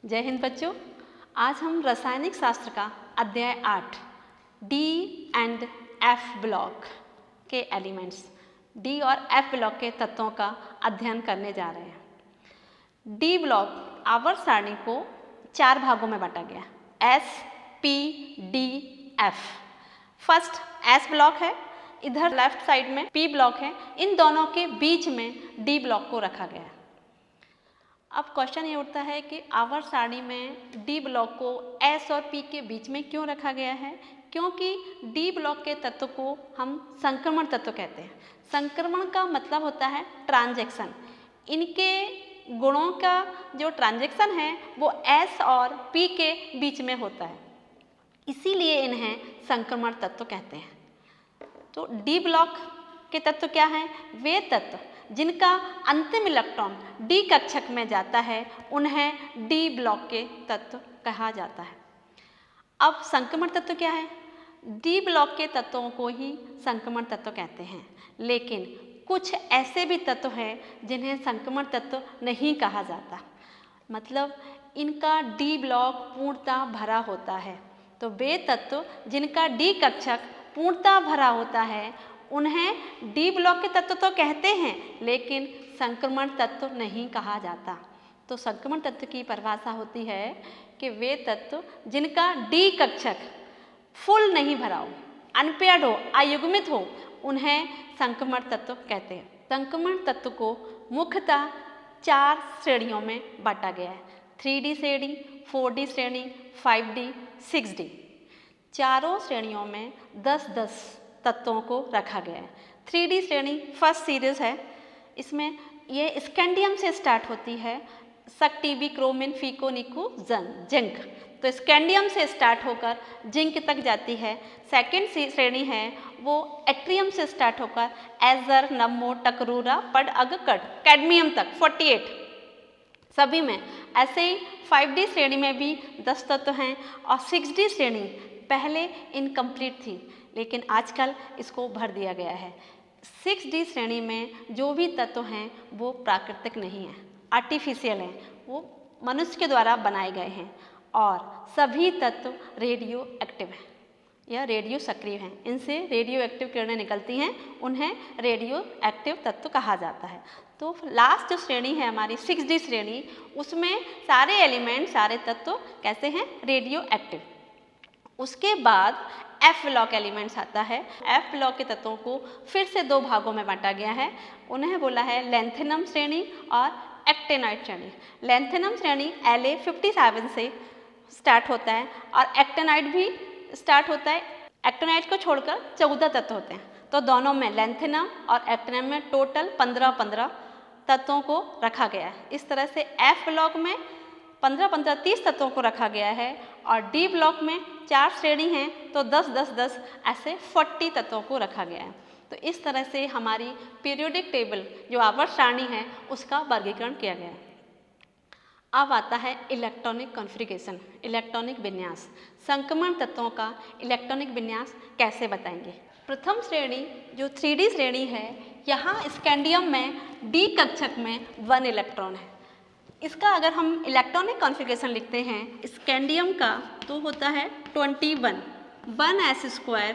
जय हिंद बच्चों। आज हम रासायनिक शास्त्र का अध्याय 8 डी एंड एफ ब्लॉक के एलिमेंट्स, डी और एफ ब्लॉक के तत्वों का अध्ययन करने जा रहे हैं। डी ब्लॉक आवर्त सारणी को 4 भागों में बांटा गया, S, P, D, F. First S block है, इधर लेफ्ट साइड में पी ब्लॉक है, इन दोनों के बीच में डी ब्लॉक को रखा गया है। अब क्वेश्चन ये उठता है कि आवर्त सारणी में डी ब्लॉक को एस और पी के बीच में क्यों रखा गया है? क्योंकि डी ब्लॉक के तत्व को हम संक्रमण तत्व कहते हैं। संक्रमण का मतलब होता है ट्रांजैक्शन। इनके गुणों का जो ट्रांजैक्शन है वो एस और पी के बीच में होता है, इसीलिए इन्हें संक्रमण तत्व कहते हैं। तो डी ब्लॉक के तत्व क्या हैं? वे तत्व जिनका अंतिम इलेक्ट्रॉन डी कक्षक में जाता है उन्हें डी ब्लॉक के तत्व कहा जाता है। अब संक्रमण तत्व क्या है? डी ब्लॉक के तत्वों को ही संक्रमण तत्व कहते हैं, लेकिन कुछ ऐसे भी तत्व हैं जिन्हें संक्रमण तत्व नहीं कहा जाता, मतलब इनका डी ब्लॉक पूर्णतः भरा होता है। तो वे तत्व जिनका डी कक्षक पूर्णतः भरा होता है उन्हें डी ब्लॉक के तत्व तो कहते हैं, लेकिन संक्रमण तत्व नहीं कहा जाता। तो संक्रमण तत्व की परिभाषा होती है कि वे तत्व जिनका डी कक्षक फुल नहीं भरा हो, अनपेयर्ड हो, अयुग्मित हो, उन्हें संक्रमण तत्व कहते हैं। संक्रमण तत्व को मुख्यतः 4 श्रेणियों में बांटा गया है, 3D श्रेणी, 4D श्रेणी, 5D, 6D। चारों श्रेणियों में 10-10 तत्वों को रखा गया है। 3D श्रेणी फर्स्ट सीरीज है, इसमें ये स्कैंडियम से स्टार्ट होती है, सक, टीबी, क्रोमिन, फीको, निको, जिंक। तो स्कैंडियम से स्टार्ट होकर जिंक तक जाती है। सेकेंड श्रेणी है वो एक्ट्रियम से स्टार्ट होकर एजर, नमो, टकरूरा, पड, अग, कड, कैडमियम तक 48 सभी में। ऐसे ही 5D श्रेणी में भी 10 तत्व हैं और 6D श्रेणी पहले इनकम्प्लीट थी, लेकिन आजकल इसको भर दिया गया है। 6D श्रेणी में जो भी तत्व हैं वो प्राकृतिक नहीं हैं, आर्टिफिशियल हैं, वो मनुष्य के द्वारा बनाए गए हैं और सभी तत्व रेडियो एक्टिव हैं या रेडियो सक्रिय हैं। इनसे रेडियो एक्टिव किरणें निकलती हैं, उन्हें रेडियो एक्टिव तत्व कहा जाता है। तो लास्ट जो श्रेणी है हमारी 6D श्रेणी, उसमें सारे एलिमेंट, सारे तत्व कैसे हैं? Radio active. उसके बाद एफ ब्लॉक एलिमेंट्स आता है। एफ ब्लॉक के तत्वों को फिर से 2 भागों में बांटा गया है, उन्हें बोला है लैंथेनम श्रेणी और एक्टेनाइड श्रेणी। लैंथेनम श्रेणी La57 से स्टार्ट होता है और एक्टेनाइड भी स्टार्ट होता है। एक्टेनाइड को छोड़कर 14 तत्व होते हैं, तो दोनों में लैंथेनम और एक्टेनम में टोटल 15-15 तत्वों को रखा गया है। इस तरह से एफ ब्लॉक में 15-15 30 तत्वों को रखा गया है और डी ब्लॉक में 4 श्रेणी हैं तो 10-10-10 ऐसे 40 तत्वों को रखा गया है। तो इस तरह से हमारी पीरियोडिक टेबल जो आवर्त सारणी है उसका वर्गीकरण किया गया है। अब आता है इलेक्ट्रॉनिक कॉन्फ़िगरेशन, इलेक्ट्रॉनिक विन्यास। संक्रमण तत्वों का इलेक्ट्रॉनिक विन्यास कैसे बताएंगे? प्रथम श्रेणी जो 3D श्रेणी है, यहाँ स्कैंडियम में डी कक्षक में 1 इलेक्ट्रॉन है। इसका अगर हम इलेक्ट्रॉनिक कॉन्फ़िगरेशन लिखते हैं स्कैंडियम का तो होता है 21, 1s²,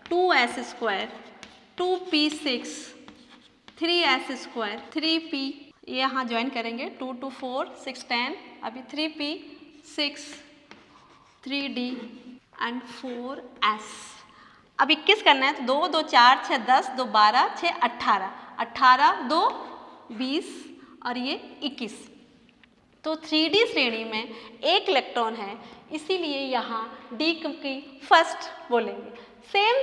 2s², 2p6, 3s², 3p, यहाँ ज्वाइन करेंगे 2 2 4 6 10, अभी 3p6, 3d एंड 4s। अब 21 करना है तो 2 2 4 6 10, 2 12, 6 18, 18 2 20 और ये 21। तो 3D श्रेणी में 1 इलेक्ट्रॉन है, इसीलिए यहाँ डी की फर्स्ट बोलेंगे। सेम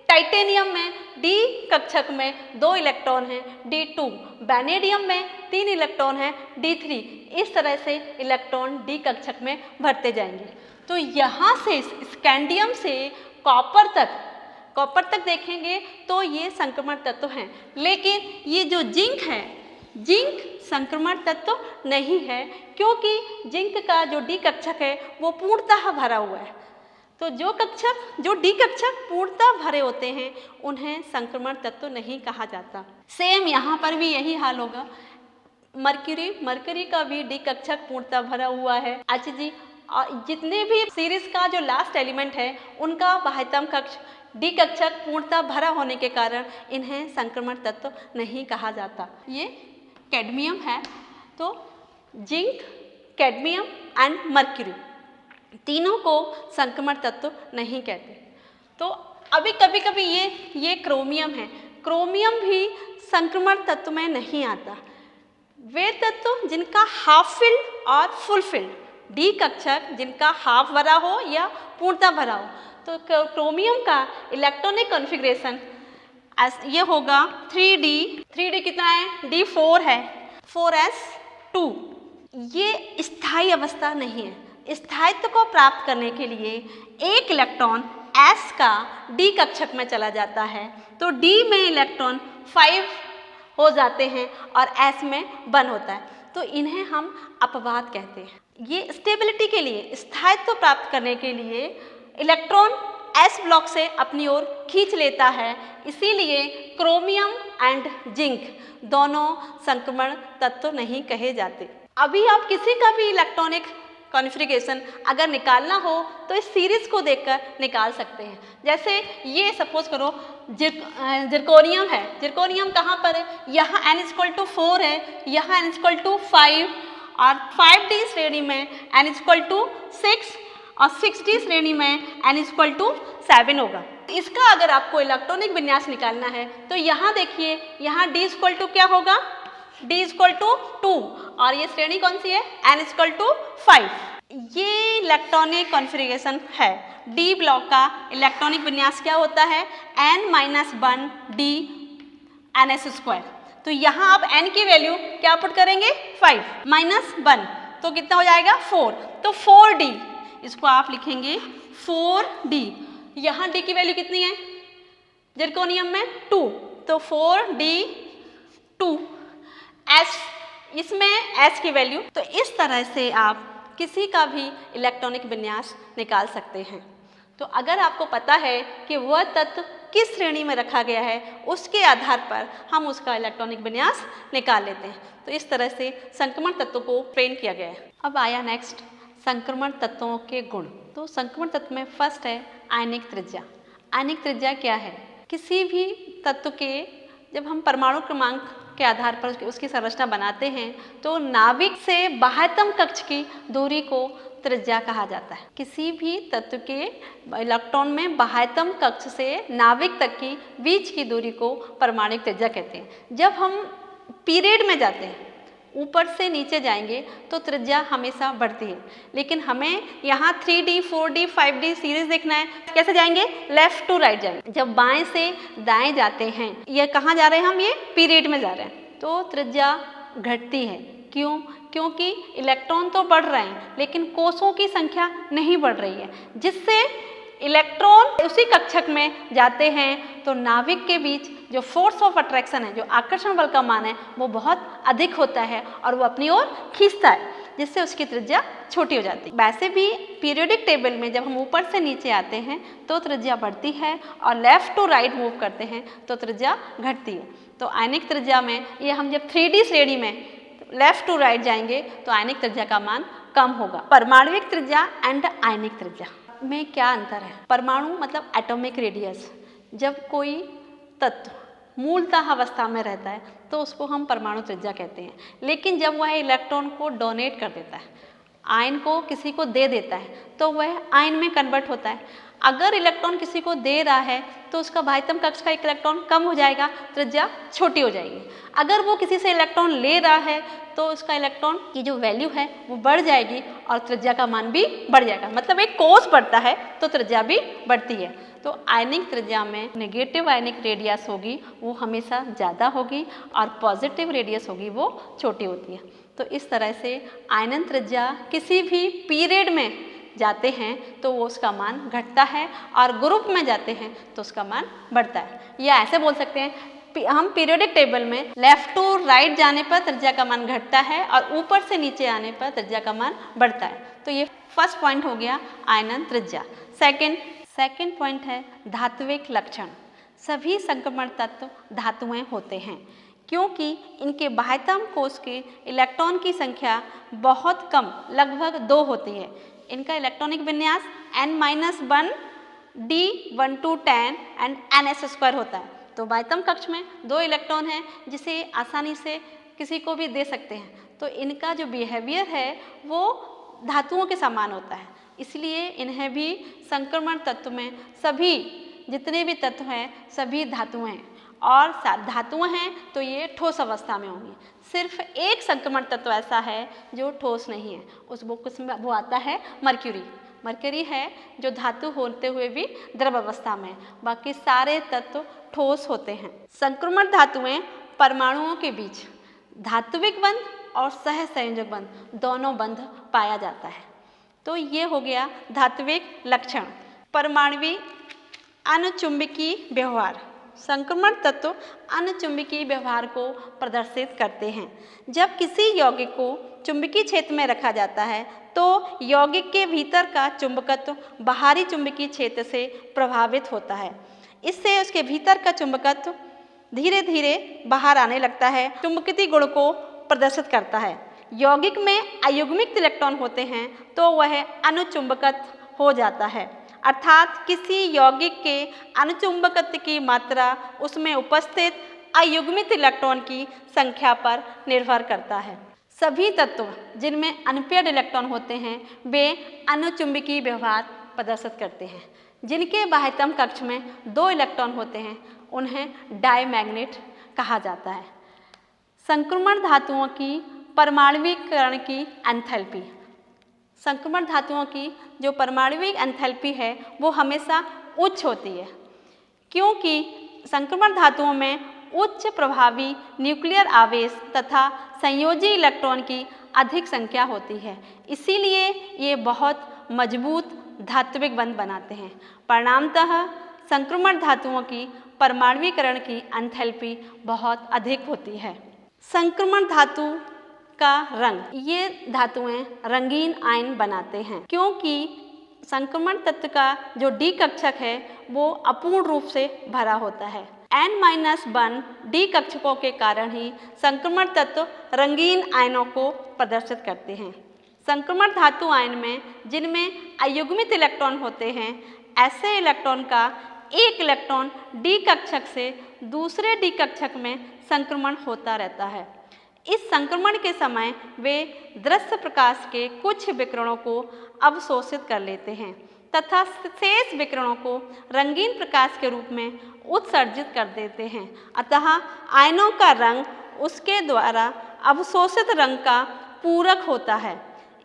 टाइटेनियम में डी कक्षक में 2 इलेक्ट्रॉन हैं, D2। वैनेडियम में 3 इलेक्ट्रॉन हैं, D3। इस तरह से इलेक्ट्रॉन डी कक्षक में भरते जाएंगे। तो यहाँ से स्कैंडियम से कॉपर तक देखेंगे तो ये संक्रमण तत्व हैं, लेकिन ये जो जिंक है, जिंक संक्रमण तत्व नहीं है, क्योंकि जिंक का जो डी कक्षक है वो पूर्णतः भरा हुआ है। तो जो डी कक्षक पूर्णतः भरे होते हैं उन्हें संक्रमण तत्व नहीं कहा जाता। सेम यहाँ पर भी यही हाल होगा। मरकरी का भी डी कक्षक पूर्णतः भरा हुआ है। अच्छा जी, जितने भी सीरीज का जो लास्ट एलिमेंट है उनका बाह्यतम कक्ष डी कक्षक पूर्णतः भरा होने के कारण इन्हें संक्रमण तत्व नहीं कहा जाता। ये कैडमियम है, तो जिंक, कैडमियम एंड मरकरी तीनों को संक्रमण तत्व नहीं कहते। तो अभी कभी कभी ये क्रोमियम है, क्रोमियम भी संक्रमण तत्व में नहीं आता। वे तत्व जिनका हाफ फिल्ड और फुल फिल्ड, डी कक्षक जिनका हाफ भरा हो या पूर्णतः भरा हो, तो क्रोमियम का इलेक्ट्रॉनिक कॉन्फ़िगरेशन ये होगा 3D कितना है, D4 है, 4s2। ये स्थायी अवस्था नहीं है। स्थायित्व को प्राप्त करने के लिए एक इलेक्ट्रॉन s का डी कक्षक में चला जाता है, तो D में इलेक्ट्रॉन 5 हो जाते हैं और s में 1 होता है, तो इन्हें हम अपवाद कहते हैं। ये स्टेबिलिटी के लिए, स्थायित्व प्राप्त करने के लिए इलेक्ट्रॉन s ब्लॉक से अपनी ओर खींच लेता है, इसीलिए क्रोमियम एंड जिंक दोनों संक्रमण तत्व नहीं कहे जाते। अभी आप किसी का भी इलेक्ट्रॉनिक कॉन्फ़िगरेशन अगर निकालना हो तो इस सीरीज को देखकर निकाल सकते हैं। जैसे ये सपोज करो जिरकोनियम है, जिरकोनियम कहाँ पर है, यहाँ n=4 है, यहाँ n=5 और 5d श्रेणी में n=6 और 6d श्रेणी में n=7 होगा। इसका अगर आपको इलेक्ट्रॉनिक विन्यास निकालना है तो यहाँ देखिए, यहाँ d क्या होगा, d=2 और ये श्रेणी कौन सी है, n=5। ये इलेक्ट्रॉनिक कॉन्फ़िगरेशन है। डी ब्लॉक का इलेक्ट्रॉनिक विन्यास क्या होता है, n-1d ns²। तो यहाँ आप n की वैल्यू क्या पुट करेंगे, 5 -1 तो कितना हो जाएगा, 4। तो 4d, इसको आप लिखेंगे 4d। यहाँ d की वैल्यू कितनी है, जिरकोनियम में 2, तो 4d2 s, इसमें s की वैल्यू। तो इस तरह से आप किसी का भी इलेक्ट्रॉनिक विन्यास निकाल सकते हैं। तो अगर आपको पता है कि वह तत्व किस श्रेणी में रखा गया है, उसके आधार पर हम उसका इलेक्ट्रॉनिक विन्यास निकाल लेते हैं। तो इस तरह से संक्रमण तत्वों को ट्रेन किया गया है। अब आया नेक्स्ट संक्रमण तत्वों के गुण। तो संक्रमण तत्व में फर्स्ट है आयनिक त्रिज्या। आयनिक त्रिज्या क्या है, किसी भी तत्व के जब हम परमाणु क्रमांक के आधार पर उसकी संरचना बनाते हैं तो नाभिक से बाह्यतम कक्ष की दूरी को त्रिज्या कहा जाता है। किसी भी तत्व के इलेक्ट्रॉन में बाह्यतम कक्ष से नाभिक तक की बीच की दूरी को परमाणुक त्रिज्या कहते हैं। जब हम पीरियड में जाते हैं, ऊपर से नीचे जाएंगे तो त्रिज्या हमेशा बढ़ती है, लेकिन हमें यहाँ 3D 4D 5D सीरीज देखना है, कैसे जाएंगे, लेफ्ट टू राइट जाएंगे। जब बाएं से दाएं जाते हैं, ये कहाँ जा रहे हैं हम, ये पीरियड में जा रहे हैं, तो त्रिज्या घटती है। क्यों, क्योंकि इलेक्ट्रॉन तो बढ़ रहे हैं लेकिन कोषों की संख्या नहीं बढ़ रही है, जिससे इलेक्ट्रॉन उसी कक्षक में जाते हैं तो नाभिक के बीच जो फोर्स ऑफ अट्रैक्शन है, जो आकर्षण बल का मान है, वो बहुत अधिक होता है और वो अपनी ओर खींचता है, जिससे उसकी त्रिज्या छोटी हो जाती है। वैसे भी पीरियोडिक टेबल में जब हम ऊपर से नीचे आते हैं तो त्रिज्या बढ़ती है और लेफ्ट टू राइट मूव करते हैं तो त्रिज्या घटती है। तो आयनिक त्रिज्या में ये हम जब 3D श्रेणी में लेफ्ट टू राइट जाएंगे तो आयनिक त्रिज्या का मान कम होगा। परमाणुविक त्रिज्या एंड आयनिक त्रिज्या में क्या अंतर है। परमाणु मतलब एटॉमिक रेडियस। जब कोई तत्व मूलतः अवस्था में रहता है तो उसको हम परमाणु त्रिज्या कहते हैं, लेकिन जब वह इलेक्ट्रॉन को डोनेट कर देता है, आयन को किसी को दे देता है, तो वह आयन में कन्वर्ट होता है। अगर इलेक्ट्रॉन किसी को दे रहा है तो उसका बाह्यतम कक्ष का एक इलेक्ट्रॉन कम हो जाएगा, त्रिज्या छोटी हो जाएगी। अगर वो किसी से इलेक्ट्रॉन ले रहा है तो उसका इलेक्ट्रॉन की जो वैल्यू है वो बढ़ जाएगी और त्रिज्या का मान भी बढ़ जाएगा। मतलब एक कोष बढ़ता है तो त्रिज्या भी बढ़ती है। तो आयनिक त्रिज्या में नेगेटिव आयनिक रेडियस होगी वो हमेशा ज़्यादा होगी और पॉजिटिव रेडियस होगी वो छोटी होती है। तो इस तरह से आयनन त्रिज्या किसी भी पीरियड में जाते हैं तो वो उसका मान घटता है और ग्रुप में जाते हैं तो उसका मान बढ़ता है। या ऐसे बोल सकते हैं, हम पीरियोडिक टेबल में लेफ्ट टू राइट जाने पर त्रिज्या का मान घटता है और ऊपर से नीचे आने पर त्रिज्या का मान बढ़ता है। तो ये फर्स्ट पॉइंट हो गया आयनन त्रिज्या। सेकंड पॉइंट है धात्विक लक्षण। सभी संक्रमण तत्व धातुएं होते हैं। क्योंकि इनके बाह्यतम कोश के इलेक्ट्रॉन की संख्या बहुत कम, लगभग 2 होती है। इनका इलेक्ट्रॉनिक विन्यास n-1 d1 to 10 and ns² होता है। तो बाह्यतम कक्ष में 2 इलेक्ट्रॉन हैं जिसे आसानी से किसी को भी दे सकते हैं। तो इनका जो बिहेवियर है वो धातुओं के समान होता है, इसलिए इन्हें भी संक्रमण तत्व में सभी जितने भी तत्व हैं सभी धातुएं हैं, और धातुएं हैं तो ये ठोस अवस्था में होंगी। सिर्फ एक संक्रमण तत्व ऐसा है जो ठोस नहीं है, उस बुक में वो आता है मर्क्यूरी। मर्क्यूरी है जो धातु होते हुए भी द्रव अवस्था में, बाकी सारे तत्व ठोस होते हैं। संक्रमण धातुएं परमाणुओं के बीच धात्विक बंध और सहसंयोजक बंध दोनों बंध पाया जाता है। तो ये हो गया धात्विक लक्षण। परमाणुविक अनुचुंबकीय व्यवहार। संक्रमण तत्व अनुचुंबकीय व्यवहार को प्रदर्शित करते हैं। जब किसी यौगिक को चुंबकीय क्षेत्र में रखा जाता है तो यौगिक के भीतर का चुंबकत्व बाहरी चुंबकीय क्षेत्र से प्रभावित होता है। इससे उसके भीतर का चुंबकत्व धीरे धीरे बाहर आने लगता है, चुंबकीय गुण को प्रदर्शित करता है। यौगिक में अयुग्मित इलेक्ट्रॉन होते हैं तो वह अनुचुंबकत्व हो जाता है, अर्थात किसी यौगिक के अनुचुंबकत्व की मात्रा उसमें उपस्थित अयुग्मित इलेक्ट्रॉन की संख्या पर निर्भर करता है। सभी तत्व जिनमें अनपेयर्ड इलेक्ट्रॉन होते हैं वे अनुचुंबकीय व्यवहार प्रदर्शित करते हैं। जिनके बाह्यतम कक्ष में 2 इलेक्ट्रॉन होते हैं उन्हें डायमैग्नेट कहा जाता है। संक्रमण धातुओं की परमाणुीकरण की एंथैल्पी। संक्रमण धातुओं की जो परमाणुविक एंथैल्पी है वो हमेशा उच्च होती है, क्योंकि संक्रमण धातुओं में उच्च प्रभावी न्यूक्लियर आवेश तथा संयोजी इलेक्ट्रॉन की अधिक संख्या होती है, इसीलिए ये बहुत मजबूत धात्विक बंध बनाते हैं। परिणामतः संक्रमण धातुओं की परमाणुीकरण की एंथैल्पी बहुत अधिक होती है। संक्रमण धातु का रंग। ये धातुएं रंगीन आयन बनाते हैं, क्योंकि संक्रमण तत्व का जो डी कक्षक है वो अपूर्ण रूप से भरा होता है। n-1 डी कक्षकों के कारण ही संक्रमण तत्व रंगीन आयनों को प्रदर्शित करते हैं। संक्रमण धातु आयन में जिनमें अयुग्मित इलेक्ट्रॉन होते हैं, ऐसे इलेक्ट्रॉन का एक इलेक्ट्रॉन डी कक्षक से दूसरे डी कक्षक में संक्रमण होता रहता है। इस संक्रमण के समय वे दृश्य प्रकाश के कुछ विकिरणों को अवशोषित कर लेते हैं तथा शेष विकिरणों को रंगीन प्रकाश के रूप में उत्सर्जित कर देते हैं। अतः आयनों का रंग उसके द्वारा अवशोषित रंग का पूरक होता है,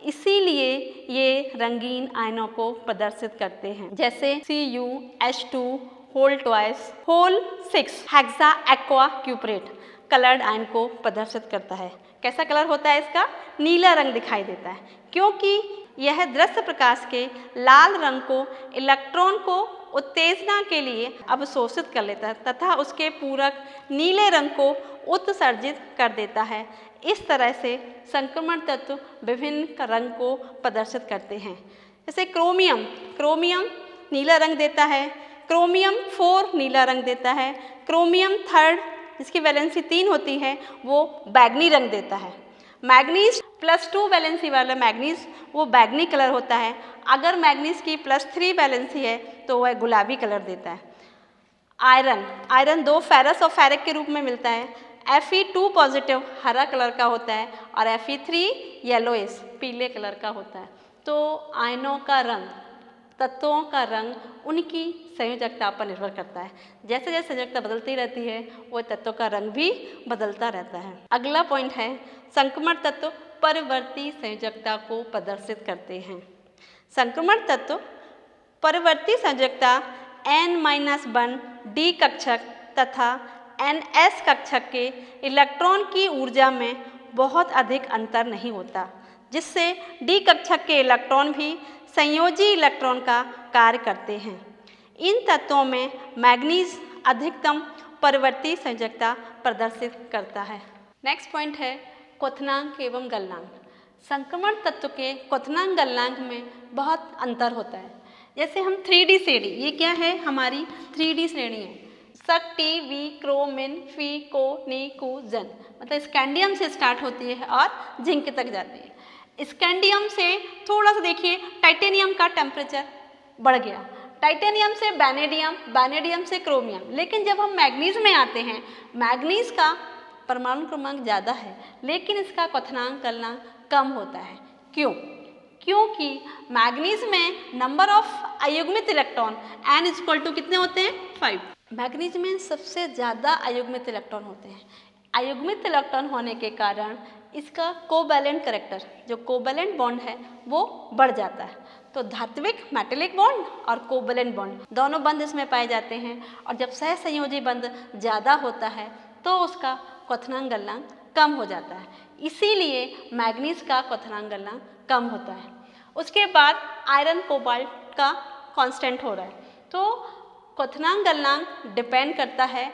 इसीलिए ये रंगीन आयनों को प्रदर्शित करते हैं, जैसे CuH2 whole twice whole 6 hexa aqua cuprate coloured ion को प्रदर्शित करता है। कैसा कलर होता है इसका? नीला रंग दिखाई देता है, क्योंकि यह दृश्य प्रकाश के लाल रंग को इलेक्ट्रॉन को उत्तेजना के लिए अवशोषित कर लेता है तथा उसके पूरक नीले रंग को उत्सर्जित कर देता है। इस तरह से संक्रमण तत्व विभिन्न रंग को प्रदर्शित करते हैं। जैसे क्रोमियम नीला रंग देता है, क्रोमियम 4 नीला रंग देता है, क्रोमियम 3 जिसकी वैलेंसी 3 होती है वो बैगनी रंग देता है। मैग्नीज +2 वैलेंसी वाला मैग्नीज वो बैगनी कलर होता है। अगर मैग्नीज की +3 वैलेंसी है तो वह गुलाबी कलर देता है। आयरन 2 फेरस और फेरिक के रूप में मिलता है। Fe2 पॉजिटिव हरा कलर का होता है और Fe3 येलोइश पीले कलर का होता है। तो आयनों का रंग, तत्वों का रंग उनकी संयोजकता पर निर्भर करता है। जैसे जैसे संयोजकता बदलती रहती है वो तत्वों का रंग भी बदलता रहता है। अगला पॉइंट है संक्रमण तत्व परिवर्ती संयोजकता को प्रदर्शित करते हैं। संक्रमण तत्व परिवर्ती संयोजकता n-1 डी कक्षक तथा ns कक्षक के इलेक्ट्रॉन की ऊर्जा में बहुत अधिक अंतर नहीं होता, जिससे डी कक्षक के इलेक्ट्रॉन भी संयोजी इलेक्ट्रॉन का कार्य करते हैं। इन तत्वों में मैग्नीज अधिकतम परिवर्ती संयोजकता प्रदर्शित करता है। नेक्स्ट पॉइंट है क्वथनांक एवं गलनांक। संक्रमण तत्व के क्वथनांक गलनांक में बहुत अंतर होता है। जैसे हम 3D श्रेणी, ये क्या है हमारी 3D श्रेणी है। सक्टिविक्रोमिन फिकोनिकुजन, मतलब स्कैंडियम से स्टार्ट होती है और जिंक तक जाती है। स्कैंडियम से थोड़ा सा देखिए टाइटेनियम का टेम्परेचर बढ़ गया, टाइटेनियम से वैनेडियम, वैनेडियम से क्रोमियम। लेकिन जब हम मैग्नीज में आते हैं, मैग्नीज का परमाणु क्रमांक ज़्यादा है लेकिन इसका क्वथनांक गलनांक कम होता है। क्यों? क्योंकि मैग्नीज में नंबर ऑफ अयुग्मित इलेक्ट्रॉन n इक्वल टू कितने होते हैं? 5। मैग्नीज में सबसे ज़्यादा अयुग्मित इलेक्ट्रॉन होते हैं। अयुग्मित इलेक्ट्रॉन होने के कारण इसका कोवैलेंट करैक्टर, जो कोवैलेंट बॉन्ड है वो बढ़ जाता है। तो धात्विक मेटेलिक बॉन्ड और कोवैलेंट बॉन्ड दोनों बंध इसमें पाए जाते हैं, और जब सहसंयोजी बंध ज़्यादा होता है तो उसका क्वथनांक गलनांक कम हो जाता है, इसीलिए मैग्नीज का क्वथनांक गलनांक कम होता है। उसके बाद आयरन कोबाल्ट का कांस्टेंट हो रहा है, तो क्वथनांक गलनांक डिपेंड करता है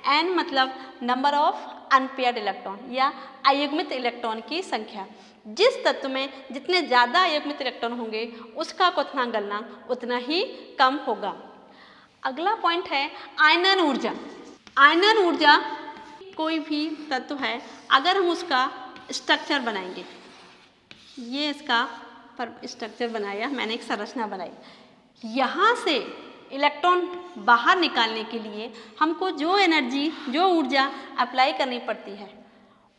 n मतलब नंबर ऑफ अनपेयर्ड इलेक्ट्रॉन या अयुग्मित इलेक्ट्रॉन की संख्या। जिस तत्व में जितने ज़्यादा अयुग्मित इलेक्ट्रॉन होंगे उसका क्वथनांक गलनांक उतना ही कम होगा। अगला पॉइंट है आयनन ऊर्जा। आयनन ऊर्जा कोई भी तत्व है, अगर हम उसका स्ट्रक्चर बनाएंगे, ये इसका स्ट्रक्चर बनाया, मैंने एक संरचना बनाई, यहाँ से इलेक्ट्रॉन बाहर निकालने के लिए हमको जो एनर्जी, जो ऊर्जा अप्लाई करनी पड़ती है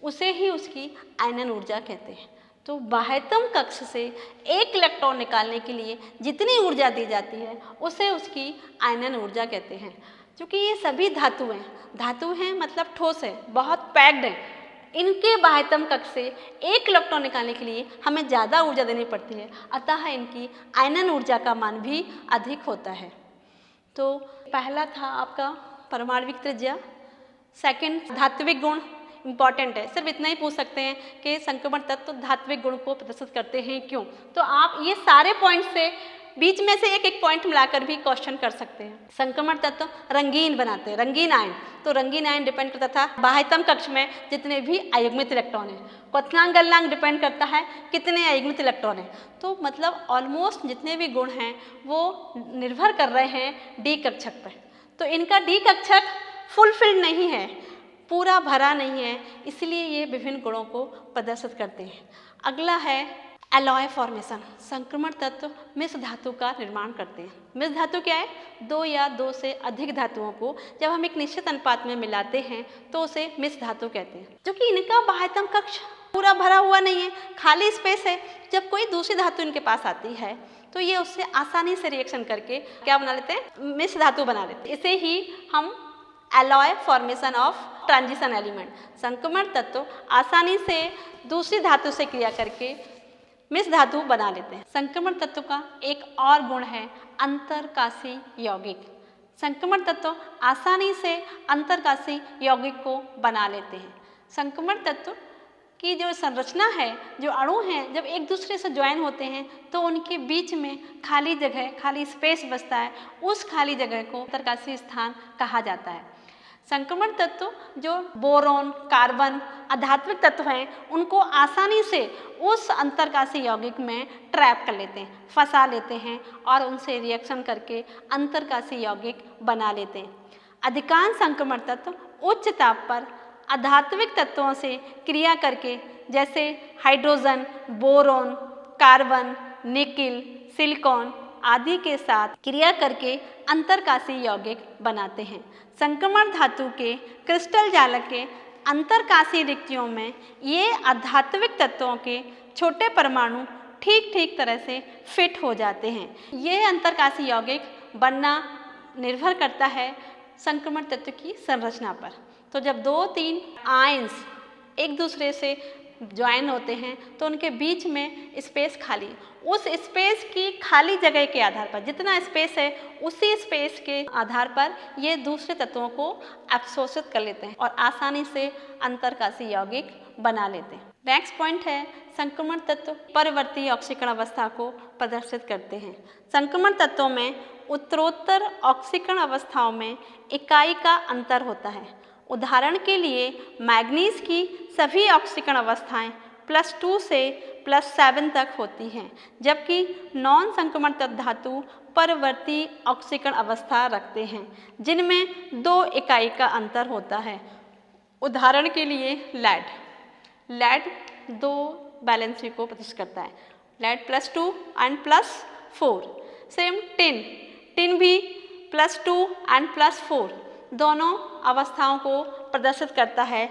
उसे ही उसकी आयनन ऊर्जा कहते हैं। तो बाह्यतम कक्ष से एक इलेक्ट्रॉन निकालने के लिए जितनी ऊर्जा दी जाती है उसे उसकी आयनन ऊर्जा कहते हैं। क्योंकि ये सभी धातु हैं मतलब ठोस है, बहुत पैक्ड है, इनके बाह्यतम कक्ष से एक इलेक्ट्रॉन निकालने के लिए हमें ज़्यादा ऊर्जा देनी पड़ती है, अतः इनकी आयनन ऊर्जा का मान भी अधिक होता है। तो पहला था आपका परमाणविक त्रिज्या, सेकंड धात्विक गुण इम्पॉर्टेंट है, सिर्फ इतना ही पूछ सकते हैं कि संक्रमण तत्व धात्विक गुण को प्रदर्शित करते हैं क्यों। तो आप ये सारे पॉइंट से बीच में से एक एक पॉइंट मिलाकर भी क्वेश्चन कर सकते हैं। संक्रमण तत्व रंगीन बनाते हैं, रंगीन आयन, तो रंगीन आयन डिपेंड करता था बाह्यतम कक्ष में जितने भी अयुग्मित इलेक्ट्रॉन हैं। क्वथनांक गलनांक डिपेंड करता है कितने अयुग्मित इलेक्ट्रॉन हैं। तो मतलब ऑलमोस्ट जितने भी गुण हैं वो निर्भर कर रहे हैं डी कक्षक पर। तो इनका डी कक्षक फुलफिल्ड नहीं है, पूरा भरा नहीं है, इसलिए ये विभिन्न गुणों को प्रदर्शित करते हैं। अगला है एलॉय फॉर्मेशन। संक्रमण तत्व मिश्र धातु का निर्माण करते हैं। मिश्र धातु क्या है? दो या दो से अधिक धातुओं को जब हम एक निश्चित अनुपात में मिलाते हैं तो उसे मिश्र धातु कहते हैं। क्योंकि इनका बाह्यतम कक्ष पूरा भरा हुआ नहीं है, खाली स्पेस है, जब कोई दूसरी धातु इनके पास आती है तो ये उससे आसानी से रिएक्शन करके क्या बना लेते हैं? मिश्र धातु बना लेते हैं। इसे ही हम alloy formation of transition element, संक्रमण तत्व आसानी से दूसरी धातु से क्रिया करके मिश्र धातु बना लेते हैं। संक्रमण तत्व का एक और गुण है अंतरकाशी यौगिक। संक्रमण तत्व आसानी से अंतरकाशी यौगिक को बना लेते हैं। संक्रमण तत्व की जो संरचना है, जो अणु हैं, जब एक दूसरे से ज्वाइन होते हैं तो उनके बीच में खाली जगह, खाली स्पेस बचता है, उस खाली जगह को अंतरकाशी स्थान कहा जाता है। संक्रमण तत्व जो बोरॉन, कार्बन, अधात्विक तत्व हैं, उनको आसानी से उस अंतरकाशी यौगिक में ट्रैप कर लेते हैं, फंसा लेते हैं और उनसे रिएक्शन करके अंतरकाशी यौगिक बना लेते हैं। अधिकांश संक्रमण तत्व उच्च ताप पर अधात्विक तत्वों से क्रिया करके, जैसे hydrogen, boron, carbon, nickel, silicon आदि के साथ क्रिया करके अंतरकाशी यौगिक बनाते हैं। संक्रमण धातु के क्रिस्टल जालक के अंतरकाशी रिक्तियों में ये अधात्विक तत्वों के छोटे परमाणु ठीक ठीक तरह से फिट हो जाते हैं। ये अंतरकाशी यौगिक बनना निर्भर करता है संक्रमण तत्व की संरचना पर। तो जब 2-3 आयंस एक दूसरे से ज्वाइन होते हैं तो उनके बीच में स्पेस खाली, उस स्पेस की खाली जगह के आधार पर, जितना स्पेस है उसी स्पेस के आधार पर ये दूसरे तत्वों को अवशोषित कर लेते हैं और आसानी से अंतरकाशी यौगिक बना लेते हैं। नेक्स्ट पॉइंट है संक्रमण तत्व परिवर्ती ऑक्सीकरण अवस्था को प्रदर्शित करते हैं। संक्रमण तत्वों में उत्तरोत्तर ऑक्सीकरण अवस्थाओं में इकाई का अंतर होता है। उदाहरण के लिए मैग्नीज की सभी ऑक्सीकरण अवस्थाएं +2 से +7 तक होती हैं, जबकि नॉन संक्रमण धातु परवर्ती ऑक्सीकरण अवस्था रखते हैं, जिनमें 2 इकाई का अंतर होता है। उदाहरण के लिए लेड 2 वैलेंसी को प्रदर्शित करता है, लेड +2 एंड +4। सेम टिन भी +2 एंड +4 दोनों अवस्थाओं को प्रदर्शित करता है।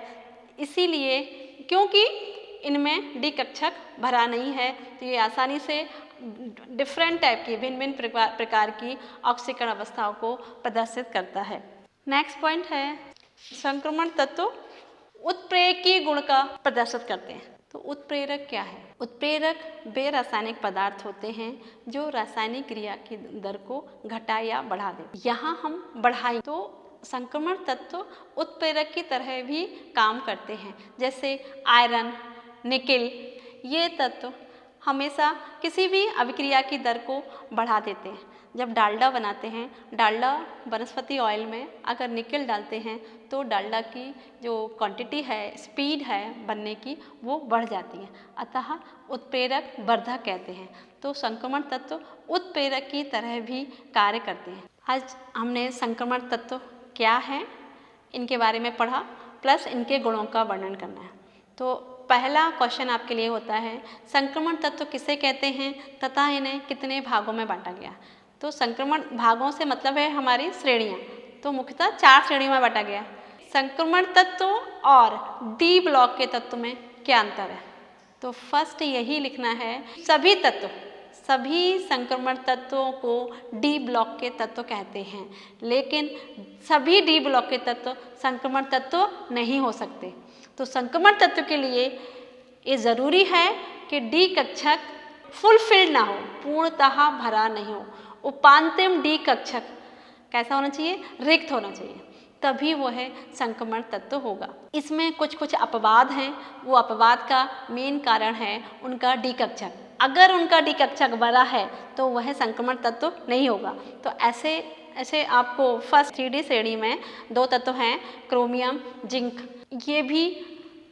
इसीलिए क्योंकि इनमें डी कक्षक भरा नहीं है, तो ये आसानी से डिफरेंट टाइप की भिन्न प्रकार की ऑक्सीकरण अवस्थाओं को प्रदर्शित करता है। नेक्स्ट पॉइंट है संक्रमण तत्व उत्प्रेरकी गुण का प्रदर्शित करते हैं। तो उत्प्रेरक क्या है? उत्प्रेरक वे रासायनिक पदार्थ होते हैं जो रासायनिक क्रिया की दर को घटा या बढ़ा दे। यहाँ हम बढ़ाएं तो संक्रमण तत्व उत्प्रेरक की तरह भी काम करते हैं, जैसे आयरन, निकेल। ये तत्व हमेशा किसी भी अभिक्रिया की दर को बढ़ा देते हैं। जब डालडा बनाते हैं, डालडा वनस्पति ऑयल में अगर निकेल डालते हैं तो डालडा की जो क्वांटिटी है, स्पीड है बनने की, वो बढ़ जाती है। अतः उत्प्रेरक वर्धक कहते हैं। तो संक्रमण तत्व उत्प्रेरक की तरह भी कार्य करते हैं। आज हमने संक्रमण तत्व क्या है इनके बारे में पढ़ा, प्लस इनके गुणों का वर्णन करना है। तो पहला क्वेश्चन आपके लिए होता है, संक्रमण तत्व किसे कहते हैं तथा इन्हें कितने भागों में बांटा गया? तो संक्रमण भागों से मतलब है हमारी श्रेणियाँ, तो मुख्यतः 4 श्रेणियों में बांटा गया। संक्रमण तत्व और डी ब्लॉक के तत्व में क्या अंतर है? तो फर्स्ट यही लिखना है, सभी संक्रमण तत्वों को डी ब्लॉक के तत्व कहते हैं, लेकिन सभी डी ब्लॉक के तत्व संक्रमण तत्व नहीं हो सकते। तो संक्रमण तत्व के लिए ये ज़रूरी है कि डी कक्षक फुलफिल्ड ना हो, पूर्णतः भरा नहीं हो। उपांतिम डी कक्षक कैसा होना चाहिए? रिक्त होना चाहिए, तभी वो है संक्रमण तत्व होगा। इसमें कुछ अपवाद हैं, वो अपवाद का मेन कारण है उनका डी कक्षक। अगर उनका डी कक्षक बड़ा है तो वह संक्रमण तत्व नहीं होगा। तो ऐसे आपको फर्स्ट 3D श्रेणी में 2 तत्व हैं, क्रोमियम, जिंक, ये भी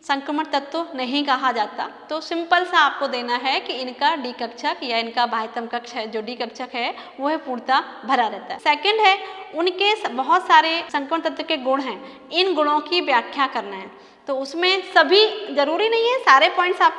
संक्रमण तत्व नहीं कहा जाता। तो सिंपल सा आपको देना है कि इनका डी कक्षक या इनका बाह्यतम कक्ष है, जो डी कक्षक है वो है पूर्णतः भरा रहता है। सेकंड है, उनके बहुत सारे संक्रमण तत्व के गुण हैं, इन गुणों की व्याख्या करना है। तो उसमें सभी जरूरी नहीं है सारे पॉइंट्स, आप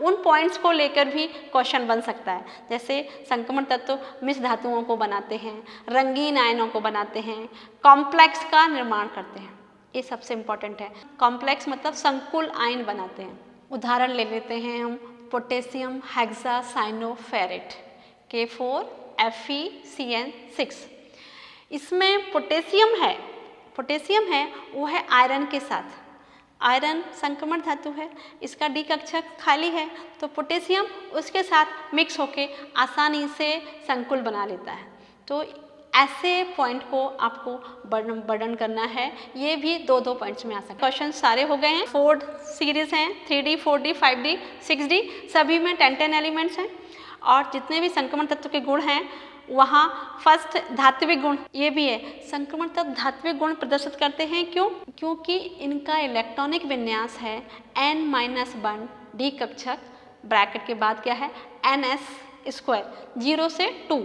उन पॉइंट्स को लेकर भी क्वेश्चन बन सकता है। जैसे संक्रमण तत्व मिश्र धातुओं को बनाते हैं, रंगीन आयनों को बनाते हैं, कॉम्प्लेक्स का निर्माण करते हैं, ये सबसे इम्पॉर्टेंट है। कॉम्प्लेक्स मतलब संकुल आयन बनाते हैं। उदाहरण ले लेते हैं हम, पोटेशियम हेक्सासाइनोफेरेट K4FeCN6। इसमें पोटेशियम है वो है आयरन के साथ। आयरन संक्रमण धातु है, इसका डी कक्षक खाली है, तो पोटेशियम उसके साथ मिक्स होके आसानी से संकुल बना लेता है। तो ऐसे पॉइंट को आपको वर्णन करना है। ये भी 2-2 पॉइंट्स में आ सकते हैं। क्वेश्चन सारे हो गए हैं। 4 सीरीज हैं, 3D, 4D, 5D, 6D, सभी में 10-10 एलिमेंट्स हैं। और जितने भी संक्रमण तत्व के गुण हैं वहाँ फर्स्ट धात्विक गुण ये भी है। संक्रमण तत्व धात्विक गुण प्रदर्शित करते हैं, क्यों? क्योंकि इनका इलेक्ट्रॉनिक विन्यास है N-1 डी कक्षक, ब्रैकेट के बाद क्या है NS², 0 से 2।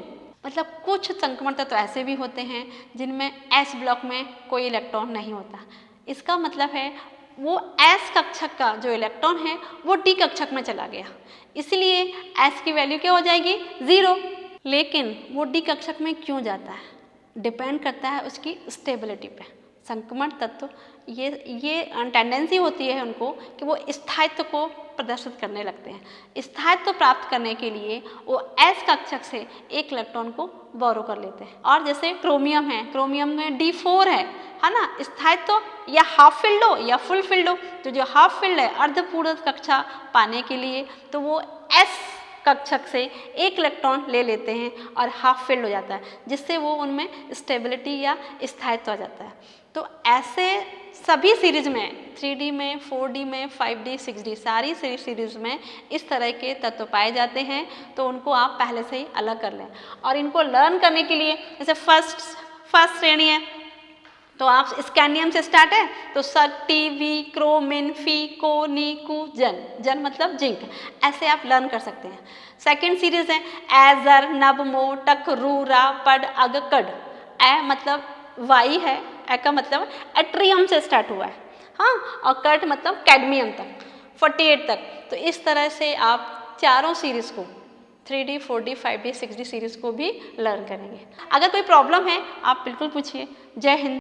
मतलब कुछ संक्रमण तत्व ऐसे भी होते हैं जिनमें S ब्लॉक में कोई इलेक्ट्रॉन नहीं होता। इसका मतलब है वो S कक्षक का जो इलेक्ट्रॉन है वो D कक्षक में चला गया, इसलिए S की वैल्यू क्या हो जाएगी? 0। लेकिन वो D कक्षक में क्यों जाता है? डिपेंड करता है उसकी स्टेबिलिटी पे। संक्रमण तत्व ये टेंडेंसी होती है उनको कि वो स्थायित्व को प्रदर्शित करने लगते हैं। स्थायित्व प्राप्त करने के लिए वो S कक्षक से एक इलेक्ट्रॉन को बोरो कर लेते हैं। और जैसे क्रोमियम है, क्रोमियम में D4 है ना, स्थायित्व या हाफ फिल्ड हो या फुल फिल्ड हो। तो जो हाफ फिल्ड है अर्धपूर्ण कक्षा पाने के लिए तो वो S कक्षक से एक इलेक्ट्रॉन ले लेते हैं और हाफ फिल्ड हो जाता है, जिससे वो उनमें स्टेबिलिटी या स्थायित्व आ जाता है। तो ऐसे सभी सीरीज में 3D में, 4D में, 5D, 6D सारी सीरीज में इस तरह के तत्व पाए जाते हैं। तो उनको आप पहले से ही अलग कर लें। और इनको लर्न करने के लिए जैसे फर्स्ट श्रेणी है तो आप स्कैंडियम से स्टार्ट है तो सक, टी, वी, क्रो, मिन, फी, को, नी, कु, जन, जन मतलब जिंक, ऐसे आप लर्न कर सकते हैं। सेकेंड सीरीज है एजर, नब, मो, टक, रू, रा, पड, अग, कड। ए मतलब वाई है, ए का मतलब एट्रियम से स्टार्ट हुआ है, हाँ, और कड मतलब कैडमियम तक, 48 तक। तो इस तरह से आप चारों सीरीज को 3D, 4D, 5D, 6D series को भी लर्न करेंगे। अगर कोई प्रॉब्लम है आप बिल्कुल पूछिए। जय हिंद।